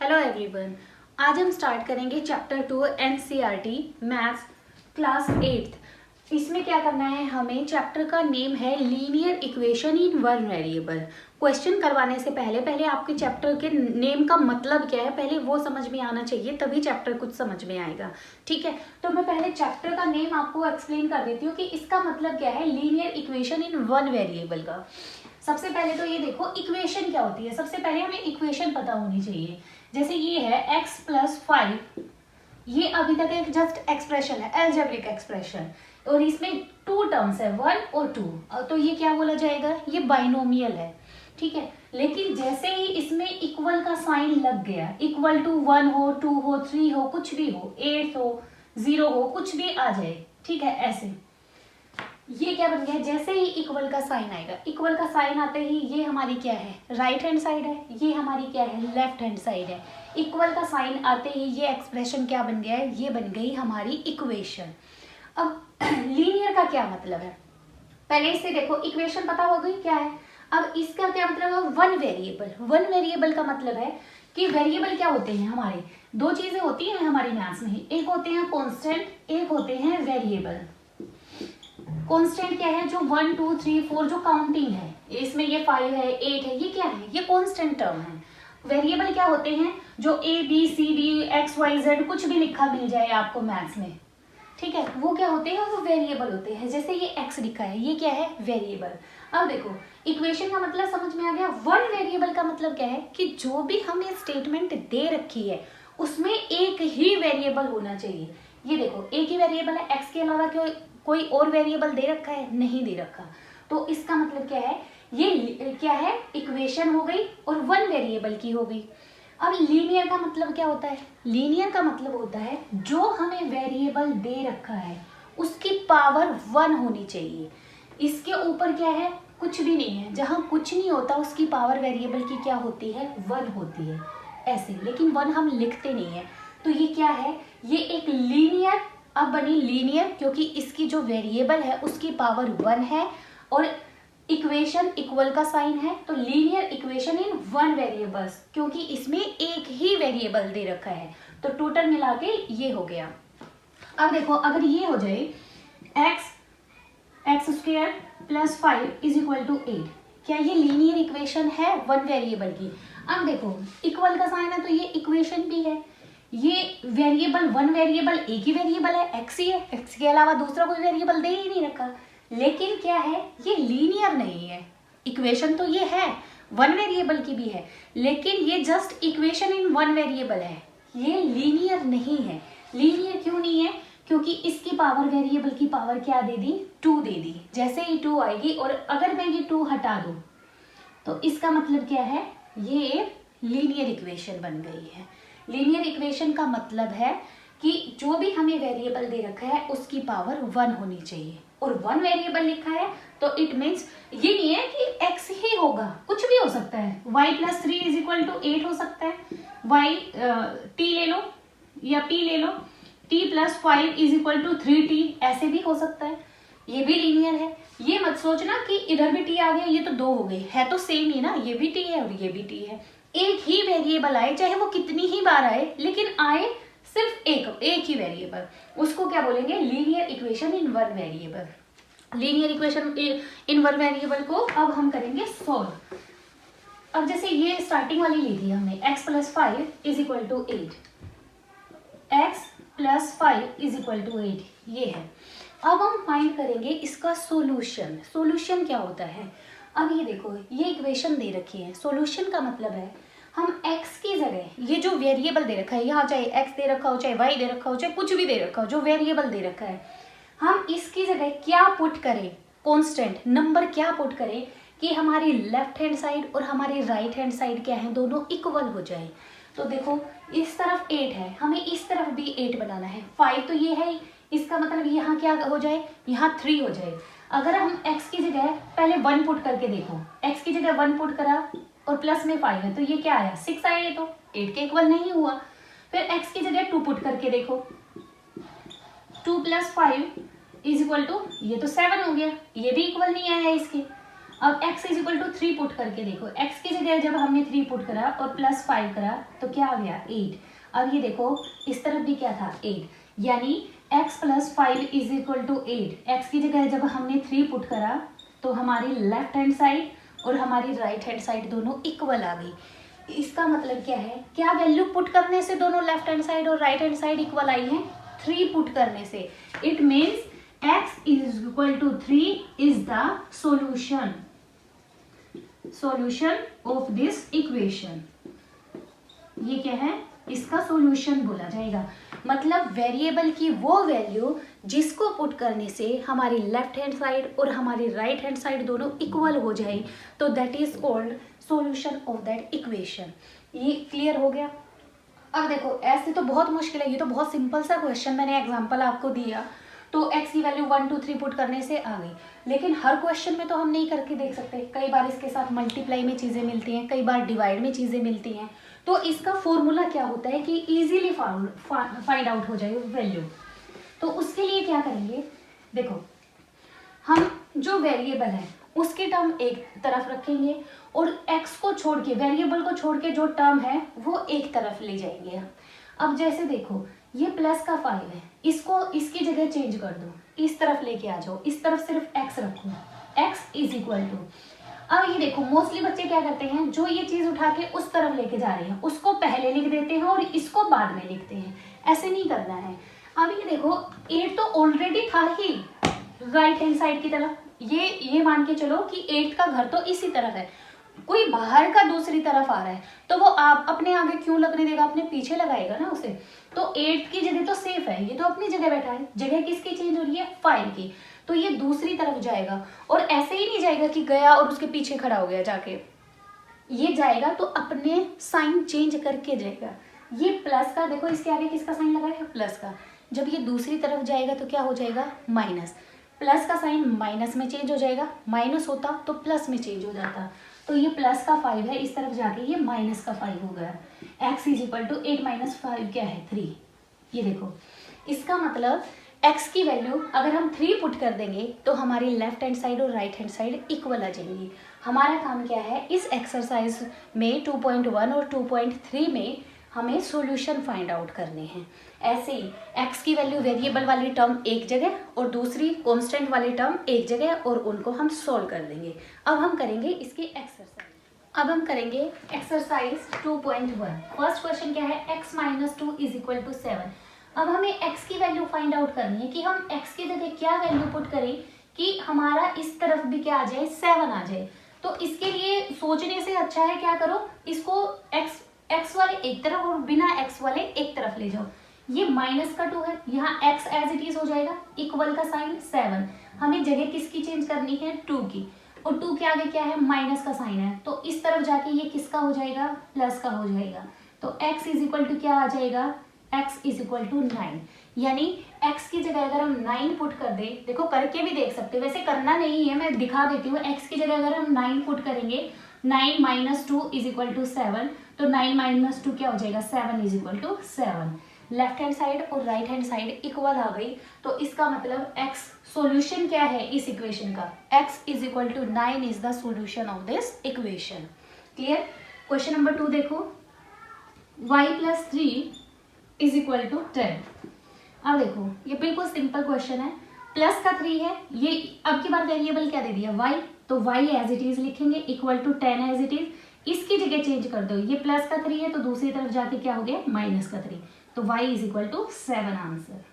Hello everyone. आज हम start करेंगे चैप्टर 2 एनसीईआरटी मैथ्स क्लास 8। इसमें क्या करना है, हमें चैप्टर का नेम है linear equation in one variable. Question करवाने से पहले आपके चैप्टर के नेम का मतलब क्या है पहले वो समझ में आना चाहिए, तभी चैप्टर कुछ समझ में आएगा। ठीक है, तो मैं पहले चैप्टर का नेम आपको एक्सप्लेन कर देती हूँ कि इसका मतलब क्या है linear equation in one variable का। सबसे पहले तो ये देखो इक्वेशन क्या होती है। सबसे पहले हमें इक्वेशन पता होनी चाहिए। जैसे ये है x + 5, ये अभी तक एक जस्ट एक्सप्रेशन है, अलजेब्रिक एक्सप्रेशन, और इसमें टू टर्म्स है 1 और 2, तो ये क्या बोला जाएगा, ये बाइनोमियल है। ठीक है, लेकिन जैसे ही इसमें इक्वल का साइन लग गया, इक्वल टू 1 हो, 2 हो, 3 हो, कुछ भी हो, 8 हो, 0 हो, कुछ भी आ जाए। ठीक है, ऐसे ये क्या बन गया, जैसे ही इक्वल का साइन आएगा, इक्वल का साइन आते ही ये हमारी क्या है, राइट हैंड साइड है, ये हमारी क्या है, लेफ्ट हैंड साइड है। इक्वल का साइन आते ही ये एक्सप्रेशन क्या बन गया है, ये बन गई हमारी इक्वेशन। अब लीनियर का क्या मतलब है, पहले इससे देखो, इक्वेशन पता हो गई क्या है। अब इसका क्या मतलब है, वन वेरिएबल। वन वेरिएबल का मतलब है कि वेरिएबल क्या होते हैं, हमारे दो चीजें होती हैं हमारी मैथ्स में, एक होते हैं कांस्टेंट, एक होते हैं वेरिएबल। कांस्टेंट क्या है, जो 1 2 3 4 जो काउंटिंग है, इसमें ये 5 है, 8 है, ये क्या है, ये कांस्टेंट टर्म है। वेरिएबल क्या होते हैं, जो A B C D X Y Z कुछ भी लिखा मिल जाए आपको मैथ्स में, ठीक है, वो क्या होते हैं, वो वेरिएबल होते हैं। जैसे ये x लिखा है, ये क्या है, वेरिएबल। अब देखो इक्वेशन का मतलब समझ में आ गया। वन वेरिएबल का मतलब क्या है कि जो भी हमें स्टेटमेंट दे रखी है उसमें एक ही वेरिएबल होना चाहिए। ये देखो एक ही वेरिएबल है, x के अलावा कोई और वेरिएबल दे रखा है, नहीं दे रखा, तो इसका मतलब क्या है, ये क्या है, इक्वेशन हो गई और वन वेरिएबल की हो गई। अब लीनियर का मतलब क्या होता है, लीनियर का मतलब होता है जो हमें वेरिएबल दे रखा है उसकी पावर 1 होनी चाहिए। इसके ऊपर क्या है, कुछ भी नहीं है, जहाँ कुछ नहीं होता उसकी पावर वेरिएबल की क्या होती है, 1 होती है ऐसे, लेकिन 1 हम लिखते नहीं है। तो ये क्या है, ये एक लीनियर, अब बनी लीनियर क्योंकि इसकी जो वेरिएबल है उसकी पावर 1 है और इक्वेशन इक्वल का साइन है, तो linear equation in one variables, क्योंकि इसमें एक ही वेरिएबल दे रखा है, तो टोटल मिला के ये हो गया। अब देखो अगर ये हो जाए x² + 5 = 8, क्या ये लीनियर इक्वेशन है वन वेरिएबल की। अब देखो इक्वल का साइन है तो ये इक्वेशन भी है, ये वेरिएबल वन वेरिएबल एक ही वेरिएबल है, x ही है, x के अलावा दूसरा कोई वेरिएबल दे ही नहीं रखा, लेकिन क्या है, ये लीनियर नहीं है। इक्वेशन तो ये है, वन वेरिएबल की भी है, लेकिन ये just equation in one variable है, ये लीनियर नहीं है। लीनियर क्यों नहीं है, क्योंकि इसकी पावर, वेरिएबल की पावर क्या दे दी, 2 दे दी। जैसे ही 2 आएगी और अगर मैं ये 2 हटा दूं तो इसका मतलब क्या है, ये लीनियर इक्वेशन बन गई है। लीनियर इक्वेशन का मतलब है कि जो भी हमें वेरिएबल दे रखा है उसकी पावर 1 होनी चाहिए, और 1 वेरिएबल लिखा है तो इट मीन्स ये नहीं है कि x ही होगा, कुछ भी हो सकता है। y + 3 = 8 हो सकता है, y t ले लो या p ले लो, t + 5 = 3t, ऐसे भी हो सकता है, ये भी लीनियर है। ये मत सोचना कि इधर भी t आ गया, ये तो 2 हो गई, है तो सेम ही ना, ये भी t है और ये भी t है। एक ही वेरिएबल आए, चाहे वो कितनी ही बार आए, लेकिन आए सिर्फ एक ही वेरिएबल, उसको क्या बोलेंगे, linear equation in one variable. Linear equation in one variable को अब हम करेंगे सॉल्व। अब जैसे ये स्टार्टिंग वाली ली थी हमने, x + 5 = 8, x + 5 = 8, ये है। अब हम फाइंड करेंगे इसका सोल्यूशन। सोल्यूशन क्या होता है, अब ये देखो ये इक्वेशन दे रखी है, सोल्यूशन का मतलब है हम x की जगह ये जो वेरिएबल दे रखा है, यहाँ चाहे x दे रखा हो, चाहे y दे रखा हो, चाहे कुछ भी दे रखा हो, जो वेरिएबल दे रखा है, हम इसकी जगह क्या पुट करें, कांस्टेंट नंबर क्या पुट करें कि हमारी लेफ्ट हैंड साइड और हमारी राइट हैंड साइड क्या है, दोनों इक्वल हो जाए। तो देखो इस तरफ 8 है, हमें इस तरफ भी 8 बनाना है। 5 तो ये है, इसका मतलब यहाँ क्या हो जाए, यहाँ 3 हो जाए। अगर हम x की जगह पहले 1 पुट करके देखो, x की जगह 1 पुट करा और प्लस में 5 है तो ये क्या आया, 6 आया, ये तो 8 के इक्वल नहीं हुआ। फिर x की जगह 2 पुट करके देखो, 2 + 5 = ये तो 7 हो गया, ये भी इक्वल नहीं आया इसके। अब x is equal to 3 put करके देखो, x की जगह जब हमने 3 पुट करा और प्लस 5 करा तो क्या आ गया 8। अब ये देखो इस तरफ भी क्या था 8, यानी x plus 5 is equal to 8। x की जगह जब हमने 3 पुट करा तो हमारी लेफ्ट हैंड साइड और हमारी राइट हैंड साइड दोनों इक्वल आ गई। इसका मतलब क्या है, क्या वैल्यू पुट करने से दोनों लेफ्ट हैंड साइड और राइट हैंड साइड इक्वल आई है, 3 पुट करने से। It means x is equal to 3 is the solution of this equation. ये क्या है, इसका सॉल्यूशन बोला जाएगा। मतलब वेरिएबल की वो वैल्यू जिसको पुट करने से हमारी लेफ्ट हैंड साइड और हमारी राइट हैंड साइड दोनों इक्वल हो जाए, तो that is called solution of that equation. ये क्लियर हो गया। अब देखो ऐसे तो बहुत मुश्किल है, ये तो बहुत सिंपल सा क्वेश्चन मैंने एग्जांपल आपको दिया, तो x की वैल्यू 1 2 3 पुट करने से आ गई। लेकिन हर क्वेश्चन में तो हम नहीं करके देख सकते, कई बार इसके साथ मल्टीप्लाई में चीज़ें मिलती हैं, कई बार डिवाइड में चीज़ें मिलती हैं। तो इसका फॉर्मूला क्या होता है कि इजीली फाइंड आउट हो जाए वैल्यू। तो उसके लिए क्या करेंगे, देखो हम जो वेरिएबल है उसकी टर्म एक तरफ रखेंगे और x को छोड़ के, वेरिएबल को छोड़ के जो टर्म है वो एक तरफ ले जाएंगे। अब जैसे देखो ये प्लस का 5 है, इसको इसकी जगह चेंज कर दो, इस तरफ लेके आ जाओ, इस तरफ सिर्फ x रखो, x इज इक्वल टू। अब ये देखो मोस्टली बच्चे क्या करते हैं, जो ये चीज उठा के उस तरफ लेके जा रहे हैं उसको पहले लिख देते हैं और इसको बाद में लिखते हैं, ऐसे नहीं करना है। अब ये देखो 8 तो ऑलरेडी था ही राइट हैंड साइड की तरफ, ये मान के चलो कि 8 का घर तो इसी तरफ है, कोई बाहर का दूसरी तरफ आ रहा है तो वो आप अपने आगे क्यों लगने देगा, अपने पीछे लगाएगा ना उसे। तो 8 की जगह तो सेफ है, ये तो अपनी जगह बैठा है, जगह किसकी चेंज हो रही है 5 की, तो ये दूसरी तरफ जाएगा। और ऐसे ही नहीं जाएगा कि गया और उसके पीछे खड़ा हो गया जाके, ये जाएगा तो अपने साइन चेंज करके जाएगा। ये प्लस का देखो इसके आगे किसका साइन लगा है, प्लस का, जब ये दूसरी तरफ जाएगा तो क्या हो जाएगा माइनस, प्लस का साइन माइनस में चेंज हो जाएगा, माइनस होता तो प्लस में चेंज हो जाता। तो ये प्लस का 5 है, इस तरफ जाके ये माइनस का 5 हो गया। x is equal to 8 minus 5 क्या है 3। ये देखो इसका मतलब x की वैल्यू अगर हम 3 पुट कर देंगे तो हमारी लेफ्ट हैंड साइड और राइट हैंड साइड इक्वल आ जाएंगी। हमारा काम क्या है, इस एक्सरसाइज में 2.1 और 2.3 में हमें सॉल्यूशन फाइंड आउट करने हैं। ऐसे ही x की वैल्यू वेरिएबल वाली टर्म एक जगह और दूसरी कांस्टेंट वाली टर्म एक जगह, और उनको हम सॉल्व कर देंगे। अब हम करेंगे इसकी एक्सरसाइज। अब हम करेंगे एक्सरसाइज 2.1। फर्स्ट क्वेश्चन क्या है, x minus 2 is equal to 7। अब हमें x की वैल्यू फाइंड आउट करनी है कि हम x की जगह क्या वैल्यू पुट करें कि हमारा इस तरफ भी क्या आ जाए 7 आ जाए। तो इसके लिए सोचने से अच्छा है क्या करो, इसको x वाले एक तरफ और बिना x वाले एक तरफ ले जाओ। ये माइनस का 2 है, यहाँ x एज इट इज हो जाएगा, इक्वल का साइन 7, हमें जगह किसकी चेंज करनी है 2 की, और 2 के आगे क्या है माइनस का साइन है, तो इस तरफ जाके ये किसका हो जाएगा प्लस का हो जाएगा। तो x इज इक्वल टू क्या आ जाएगा, x इज इक्वल टू 9। यानी x की जगह अगर हम 9 पुट कर दे, देखो करके भी देख सकते हो, वैसे करना नहीं है मैं दिखा देती हूँ। x की जगह अगर हम 9 पुट करेंगे, 9 माइनस 2 इज इक्वल टू 7, तो 9 माइनस 2 क्या हो जाएगा 7 is equal to 7। Left hand side और राइट हैंड साइड इक्वल आ गई, तो इसका मतलब x सॉल्यूशन क्या है इस इक्वेशन का, x is equal to 9 is the solution of this equation. Clear. Question number 2 देखो, y plus 3 is equal to 10। अब देखो ये बिल्कुल सिंपल क्वेश्चन है, प्लस का 3 है, ये अब की बार वेरिएबल क्या दे दिया y, तो y एज इट इज लिखेंगे, equal to 10 as it is, इसकी जगह चेंज कर दो, ये प्लस का 3 है तो दूसरी तरफ जाके क्या हो गया माइनस का 3, तो y is equal to 7 answer.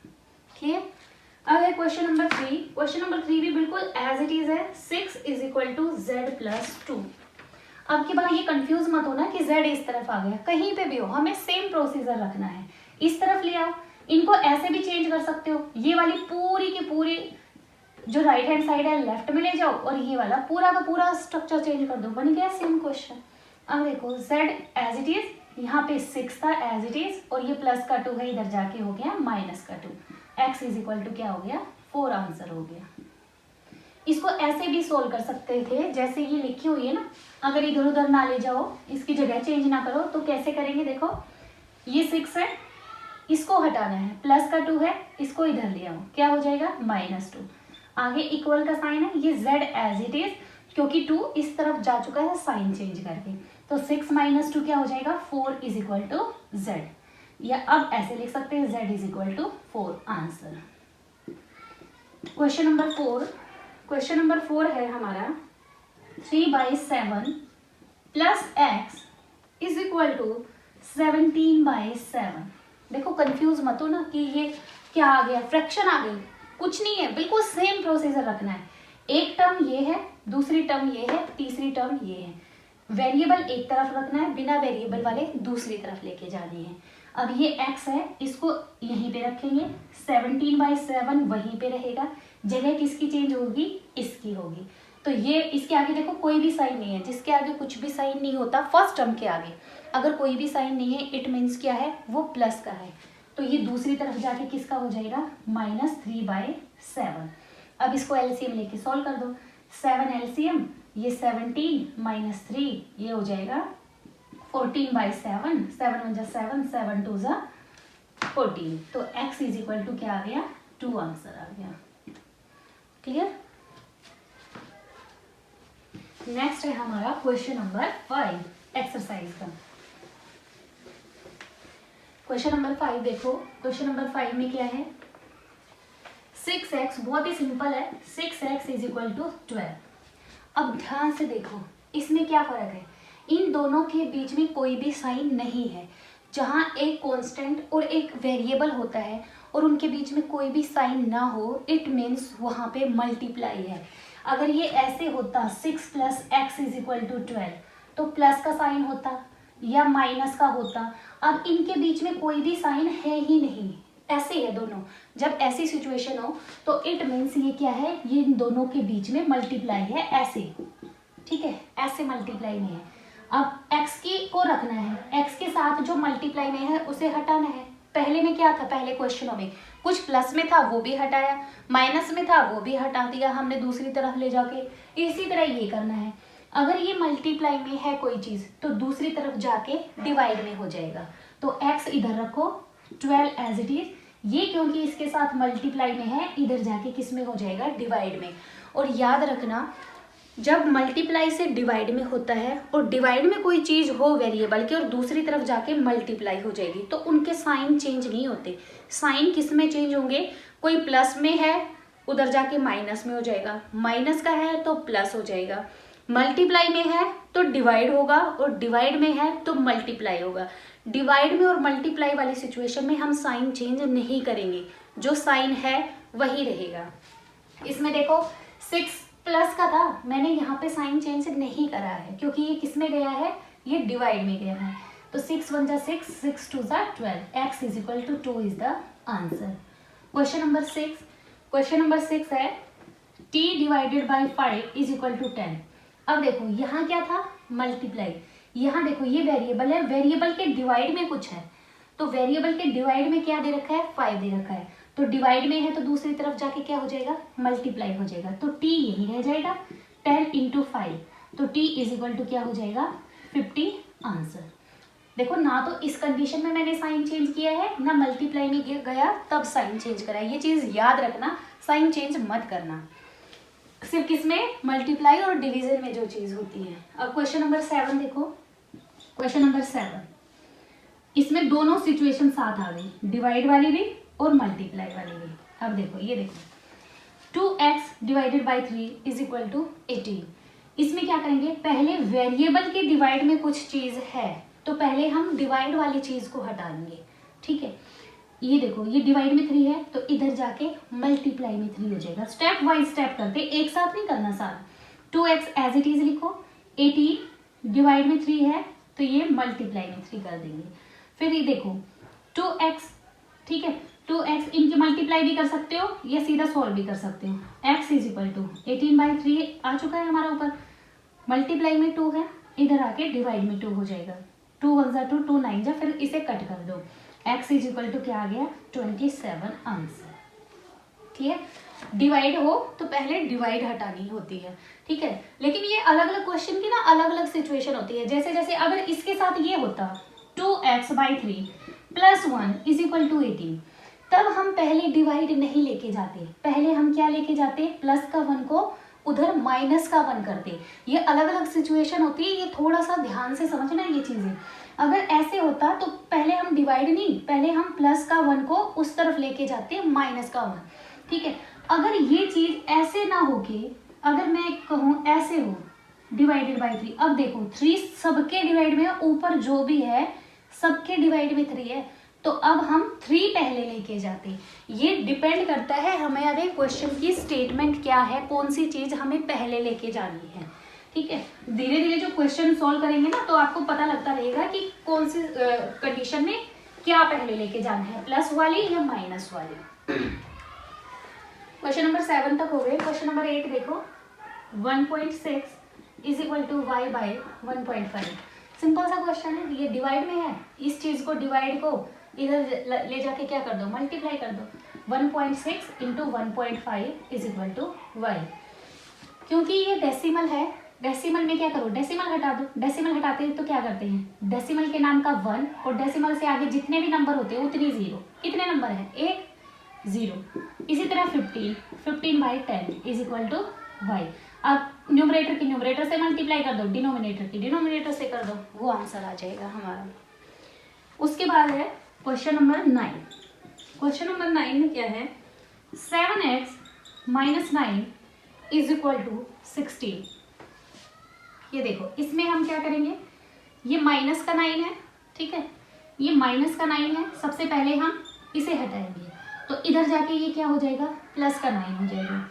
Clear. अब है क्वेश्चन नंबर 3। क्वेश्चन नंबर 3 भी बिल्कुल एज इट इज है, 6 is equal to z plus 2। अब की बार ये कंफ्यूज मत होना कि z इस तरफ आ गया, कहीं पे भी हो हमें सेम प्रोसीजर रखना है, इस तरफ ले आओ, इनको ऐसे भी चेंज कर सकते हो, ये वाली पूरी की पूरी जो राइट हैंड साइड है लेफ्ट में ले जाओ और ये वाला पूरा का पूरा स्ट्रक्चर चेंज कर दो, बन गया सेम क्वेश्चन। अब देखो z एज इट इज, यहाँ पे 6 था एज इट इज, और ये प्लस का 2 है, इधर जाके हो गया माइनस का 2, x इज इक्वल टू क्या हो गया 4 आंसर हो गया। इसको ऐसे भी सोल्व कर सकते थे जैसे ये लिखी हुई है ना, अगर इधर उधर ना ले जाओ, इसकी जगह चेंज ना करो, तो कैसे करेंगे, देखो ये 6 है, इसको हटाना है, प्लस का 2 है, इसको इधर ले आओ, क्या हो जाएगा -2, आगे इक्वल का साइन है, ये z एज इट इज, क्योंकि 2 इस तरफ जा चुका है साइन चेंज करके। तो 6 माइनस 2 क्या हो जाएगा 4 इज इक्वल टू z, या अब ऐसे लिख सकते हैं z is equal to 4 answer. Question number 4 है हमारा 3/7 plus x is equal to 17/7। देखो कंफ्यूज मत हो ना कि ये क्या आ गया, फ्रैक्शन आ गई, कुछ नहीं है, बिल्कुल सेम प्रोसीजर रखना है। एक टर्म ये है, दूसरी टर्म ये है, तीसरी टर्म ये है। वेरिएबल एक तरफ रखना है, बिना वेरिएबल वाले दूसरी तरफ लेके जानी है। अब ये x है, इसको यहीं पे रखेंगे, 17/7 वहीं पे रहेगा, जगह किसकी चेंज होगी, इसकी होगी। तो ये इसके आगे देखो कोई भी साइन नहीं है, जिसके आगे कुछ भी साइन नहीं होता फर्स्ट टर्म के आगे अगर कोई भी साइन नहीं है इट मीन्स क्या है, वो प्लस का है। तो ये दूसरी तरफ जाके किसका हो जाएगा -3/7। अब इसको एलसीएम लेके सॉल्व कर दो, 7 एलसीएम, ये 17 माइनस 3 ये हो जाएगा 14/7, 7 1 7, 7 2 14। तो x इज इक्वल टू क्या आ गया 2 आंसर आ गया। क्लियर। नेक्स्ट है हमारा क्वेश्चन नंबर 5 एक्सरसाइज का। क्वेश्चन नंबर 5 देखो, क्वेश्चन नंबर 5 में क्या है 6x, बहुत ही सिंपल है, 6x इज इक्वल टू 12। अब ध्यान से देखो इसमें क्या फर्क है, इन दोनों के बीच में कोई भी साइन नहीं है। जहाँ एक कांस्टेंट और एक वेरिएबल होता है और उनके बीच में कोई भी साइन ना हो इट मीन्स वहाँ पे मल्टीप्लाई है। अगर ये ऐसे होता 6 plus x is equal to 12 तो प्लस का साइन होता या माइनस का होता। अब इनके बीच में कोई भी साइन है ही नहीं, ऐसे है दोनों। जब ऐसी सिचुएशन हो तो इट मीन्स ये क्या है, ये इन दोनों के बीच में मल्टीप्लाई है, ऐसे, ठीक है, ऐसे मल्टीप्लाई में है। अब x की को रखना है, x के साथ जो मल्टीप्लाई में है उसे हटाना है। पहले में क्या था, पहले क्वेश्चनों में कुछ प्लस में था वो भी हटाया, माइनस में था वो भी हटा दिया हमने दूसरी तरफ ले जाके। इसी तरह ये करना है, अगर ये मल्टीप्लाई में है कोई चीज़ तो दूसरी तरफ जाके डिवाइड में हो जाएगा। तो x इधर रखो 12 एज इट इज, ये क्योंकि इसके साथ मल्टीप्लाई में है इधर जाके किस में हो जाएगा डिवाइड में। और याद रखना जब मल्टीप्लाई से डिवाइड में होता है और डिवाइड में कोई चीज़ हो वेरिएबल की और दूसरी तरफ जाके मल्टीप्लाई हो जाएगी तो उनके साइन चेंज नहीं होते। साइन किस में चेंज होंगे, कोई प्लस में है उधर जाके माइनस में हो जाएगा, माइनस का है तो प्लस हो जाएगा, मल्टीप्लाई में है तो डिवाइड होगा और डिवाइड में है तो मल्टीप्लाई होगा। डिवाइड में और मल्टीप्लाई वाली सिचुएशन में हम साइन चेंज नहीं करेंगे, जो साइन है वही रहेगा। इसमें देखो 6 प्लस का था, मैंने यहाँ पे साइन चेंज नहीं करा है क्योंकि ये किस में गया है, ये डिवाइड में गया है। तो 6 1 6, 6 2 12, x is equal to 2 is the answer. Question number 6 है t divided by 5 is equal to 10। अब देखो यहाँ क्या था मल्टीप्लाई, यहाँ देखो ये वेरिएबल है, वेरिएबल के डिवाइड में कुछ है, तो वेरिएबल के डिवाइड में क्या दे रखा है 5 दे रखा है, तो डिवाइड में है तो दूसरी तरफ जाके क्या हो जाएगा मल्टीप्लाई हो जाएगा। तो t यही रह जाएगा 10 इंटू 5, तो t इज इक्वल टू क्या हो जाएगा 50 आंसर। देखो ना तो इस कंडीशन में मैंने साइन चेंज किया है ना मल्टीप्लाई में गया तब साइन चेंज करा है, ये चीज़ याद रखना, साइन चेंज मत करना, सिर्फ किसमें मल्टीप्लाई और डिवीजन में जो चीज़ होती है। अब क्वेश्चन नंबर 7 देखो, क्वेश्चन नंबर 7 इसमें दोनों सिचुएशन साथ आ गई, डिवाइड वाली भी और मल्टीप्लाई वाली भी। अब देखो ये देखो 2x divided by 3 is equal to 18। इसमें क्या करेंगे, पहले वेरिएबल के डिवाइड में कुछ चीज़ है तो पहले हम डिवाइड वाली चीज़ को हटा देंगे, ठीक है। ये देखो ये डिवाइड में 3 है तो इधर जाके मल्टीप्लाई में 3 हो जाएगा। स्टेप बाय स्टेप करते, एक साथ नहीं करना सारा। 2x एज इट इज लिखो, 18 डिवाइड में 3 है तो ये मल्टीप्लाई में 3 कर देंगे। फिर ये देखो 2x, ठीक है, 2x इनके मल्टीप्लाई भी कर सकते हो या सीधा सॉल्व भी कर सकते हो। x इज इक्वल टू 18/3 आ चुका है हमारा ऊपर, मल्टीप्लाई में 2 है, इधर आके डिवाइड में 2 हो जाएगा। 2 1 जा 2, 2 9 जा, फिर इसे कट कर दो। x इज इक्वल टू क्या आ गया 27 आंसर। ठीक है, डिवाइड हो तो पहले डिवाइड हटानी होती है, ठीक है। लेकिन ये अलग अलग क्वेश्चन की ना अलग अलग सिचुएशन होती है। जैसे जैसे अगर इसके साथ ये होता 2x/3 + 1 इज इक्वल टू 18, तब हम पहले डिवाइड नहीं लेके जाते, पहले हम क्या लेके जाते, प्लस का 1 को उधर माइनस का 1 कर दे। ये अलग अलग सिचुएशन होती है, ये थोड़ा सा ध्यान से समझना ये चीज़ें। अगर ऐसे होता तो पहले हम डिवाइड नहीं, पहले हम प्लस का 1 को उस तरफ लेके जाते हैं माइनस का 1, ठीक है। अगर ये चीज़ ऐसे ना हो के, अगर मैं कहूँ ऐसे हो डिवाइडेड बाई 3, अब देखो 3 सबके डिवाइड में, ऊपर जो भी है सबके डिवाइड में 3 है, तो अब हम 3 पहले लेके जाते। ये डिपेंड करता है हमारे क्वेश्चन की स्टेटमेंट क्या है, कौन सी चीज़ हमें पहले लेके जानी है, ठीक है। धीरे धीरे जो क्वेश्चन सॉल्व करेंगे ना तो आपको पता लगता रहेगा कि कौन सी कंडीशन में क्या पहले लेके जाना है, प्लस वाली या माइनस वाली। क्वेश्चन नंबर 7 तक हो गए। क्वेश्चन नंबर 8 देखो, 1.6 is equal to y by 1.5। Simple सा क्वेश्चन है, ये डिवाइड में है, इस चीज को डिवाइड को इधर ले जाके क्या कर दो, मल्टीप्लाई कर दो। 1.6 into 1.5 is equal to y. क्योंकि ये डेसिमल है, डेसिमल में क्या करो, डेसिमल हटा दो। डेसिमल हटाते हैं तो क्या करते हैं, डेसिमल के नाम का 1 और डेसिमल से आगे जितने भी नंबर होते हैं उतनी 0। कितने नंबर है, 1 0। इसी तरह 15 by 10 is equal to y. अब न्यूमरेटर की न्यूमरेटर से मल्टीप्लाई कर दो, डिनोमिनेटर की डिनोमिनेटर से कर दो, वो आंसर आ जाएगा हमारा। उसके बाद है क्वेश्चन नंबर 9। क्वेश्चन नंबर 9 में क्या है, 7x minus 9 is equal to 16। ये देखो इसमें हम क्या करेंगे, ये माइनस का 9 है, ठीक है, ये माइनस का 9 है। सबसे पहले हम इसे हटाएंगे तो इधर जाके ये क्या हो जाएगा, प्लस का 9 हो जाएगा।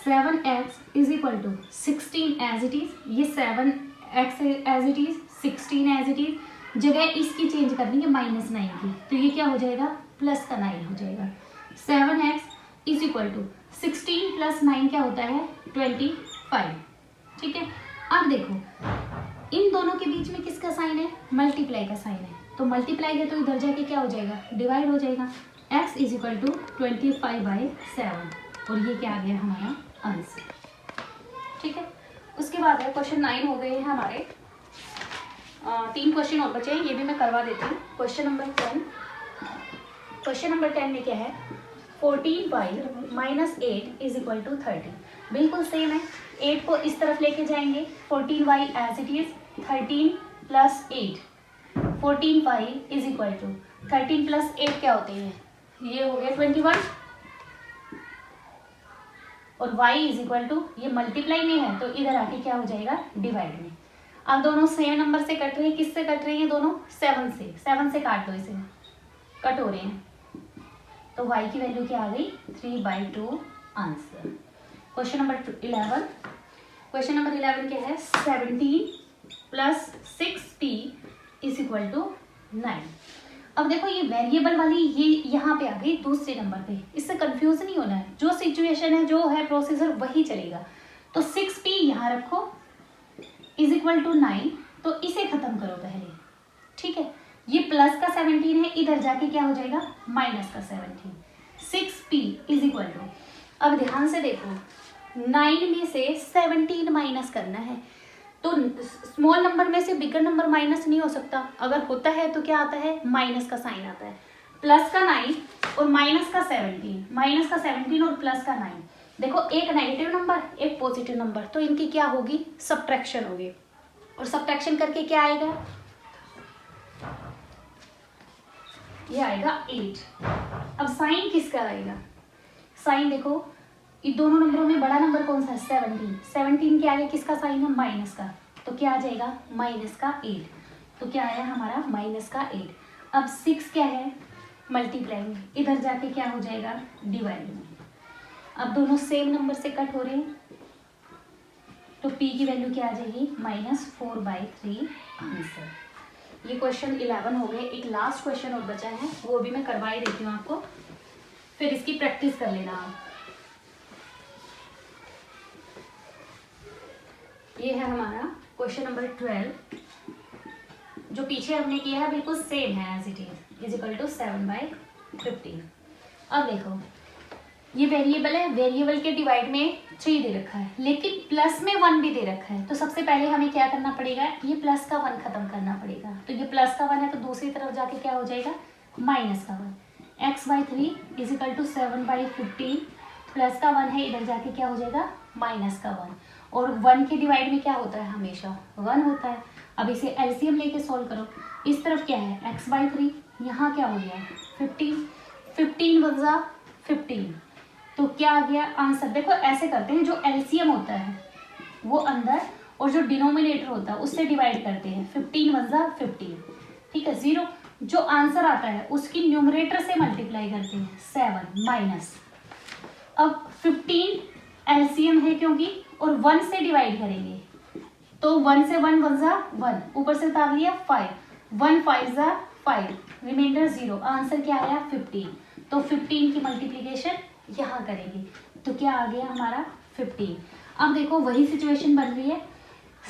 7x is equal to 16 as it is, ये 7x as it is, 16 as it is, जगह इसकी चेंज करनी है -9 की, तो ये क्या हो जाएगा, प्लस का 9 हो जाएगा। 7x is equal to 16 plus 9 क्या होता है, 25, ठीक है। अब देखो इन दोनों के बीच में किसका साइन है, मल्टीप्लाई का साइन है, तो मल्टीप्लाई है तो इधर जाके क्या हो जाएगा, डिवाइड हो जाएगा। x इज इक्वल टू 25/7 और ये क्या आ गया हमारा आंसर, ठीक है। उसके बाद है क्वेश्चन 9 हो गए हैं हमारे, 3 क्वेश्चन और बचे हैं, ये भी मैं करवा देती हूँ। क्वेश्चन नंबर 10, क्वेश्चन नंबर 10 में क्या है, 14y minus 8 is equal to 30। बिल्कुल सेम है, 8 को इस तरफ लेके जाएंगे, 14y as it is, 13 plus 8, 14y is equal to 13 plus 8 क्या होते हैं, ये हो गया 21, और y इज इक्वल टू, ये मल्टीप्लाई में है तो इधर आके क्या हो जाएगा, डिवाइड में। अब दोनों सेम नंबर से कट रहे हैं, किससे कट रहे हैं दोनों, 7 से, 7 से काट दो, इसे कट हो रहे हैं, तो y की वैल्यू क्या आ गई, 3/2 answer. Question number 11, question number 11 क्या है, 17 plus 6p is equal to 9। अब देखो ये वेरिएबल वाली ये यहाँ पे आ गई दूसरे नंबर पे, इससे कंफ्यूज नहीं होना है, जो सिचुएशन है जो है प्रोसीजर वही चलेगा। तो 6p यहाँ रखो इज इक्वल टू 9, तो इसे खत्म करो पहले, ठीक है। ये प्लस का 17 है, इधर जाके क्या हो जाएगा, माइनस का 17। 6p इज इक्वल टू, अब ध्यान से देखो 9 में से 17 माइनस करना है, तो स्मॉल नंबर में से बिगर नंबर माइनस नहीं हो सकता, अगर होता है तो क्या आता है, माइनस का साइन आता है। प्लस का 9 और माइनस का 17, माइनस का 17 और प्लस का 9, देखो एक नेगेटिव नंबर एक पॉजिटिव नंबर, तो इनकी क्या होगी, सब्ट्रैक्शन होगी, और सब्ट्रैक्शन करके क्या आएगा, ये आएगा 8। अब साइन किसका आएगा, साइन देखो इन दोनों नंबरों में बड़ा नंबर कौन सा है, 17, 17 के आगे किसका साइन है, माइनस का, तो क्या आ जाएगा, माइनस का 8, तो क्या आया हमारा, माइनस का 8। अब 6 क्या है, मल्टीप्लाई में, इधर जाके क्या हो जाएगा, डिवाइड में। अब दोनों सेम नंबर से कट हो रहे हैं, तो p की वैल्यू क्या आ जाएगी, -4/3 आंसर। ये क्वेश्चन 11 हो गए। एक लास्ट क्वेश्चन और बचा है, वो भी मैं करवाई देती हूँ आपको, फिर इसकी प्रैक्टिस कर लेना आप। ये है हमारा क्वेश्चन नंबर 12, जो पीछे हमने किया है बिल्कुल सेम है as it is equal to 7/15। अब देखो ये वेरिएबल है, वेरिएबल के डिवाइड में 3 दे रखा है, लेकिन प्लस में 1 भी दे रखा है, तो सबसे पहले हमें क्या करना पड़ेगा, ये प्लस का 1 खत्म करना पड़ेगा। तो ये प्लस का 1 है तो दूसरी तरफ जाके क्या हो जाएगा, माइनस का 1। x/3 is equal to 7/15, plus का 1 है, इधर जाके क्या हो जाएगा, माइनस का 1, और 1 के डिवाइड में क्या होता है, हमेशा 1 होता है। अब इसे एलसीएम लेके सॉल्व करो। इस तरफ क्या है, x/3, यहाँ क्या हो गया 15, 15 × 15, तो क्या आ गया आंसर। देखो ऐसे करते हैं, जो एलसीएम होता है वो अंदर और जो डिनोमिनेटर होता है उससे डिवाइड करते हैं। 15 × 15, ठीक है, 0। जो आंसर आता है उसकी न्यूमरेटर से मल्टीप्लाई करते हैं, 7 माइनस। अब 15 एलसीएम है क्योंकि, और 1 से डिवाइड करेंगे तो 1 से 1 × 1, ऊपर से उतार लिया 5, 1 5 × 5, रिमाइंडर 0, आंसर क्या आया 15। तो 15 की मल्टीप्लीकेशन यहाँ करेंगे तो क्या आ गया हमारा 15। अब देखो वही सिचुएशन बन रही है,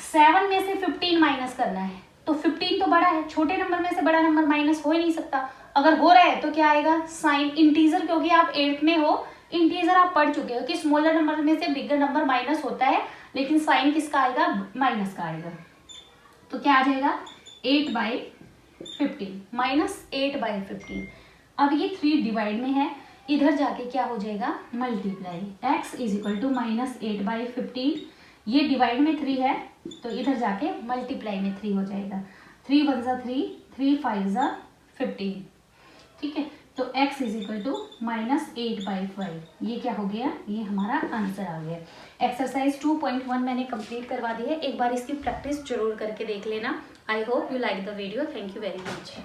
7 में से 15 माइनस करना है, तो 15 तो बड़ा है, छोटे नंबर में से बड़ा नंबर माइनस हो ही नहीं सकता। अगर हो रहा है तो क्या आएगा, साइन इंटीजर, क्योंकि आप 8th में हो, इंटीजर आप पढ़ चुके हो कि स्मॉलर नंबर में से बिगर नंबर माइनस होता है, लेकिन साइन किसका आएगा, माइनस का आएगा। तो क्या आ जाएगा 8/15 माइनस 8/15। अब ये 3 डिवाइड में है, इधर जाके क्या हो जाएगा मल्टीप्लाई, x = -8/15, ये डिवाइड में 3 है तो इधर जाके मल्टीप्लाई में 3 हो जाएगा। 3 1 × 3, 3 5 × 15, ठीक है। तो x = -8/5, ये क्या हो गया, ये हमारा आंसर आ गया। एक्सरसाइज 2.1 मैंने कंप्लीट करवा दी है, एक बार इसकी प्रैक्टिस जरूर करके देख लेना। I hope you like the video. Thank you very much.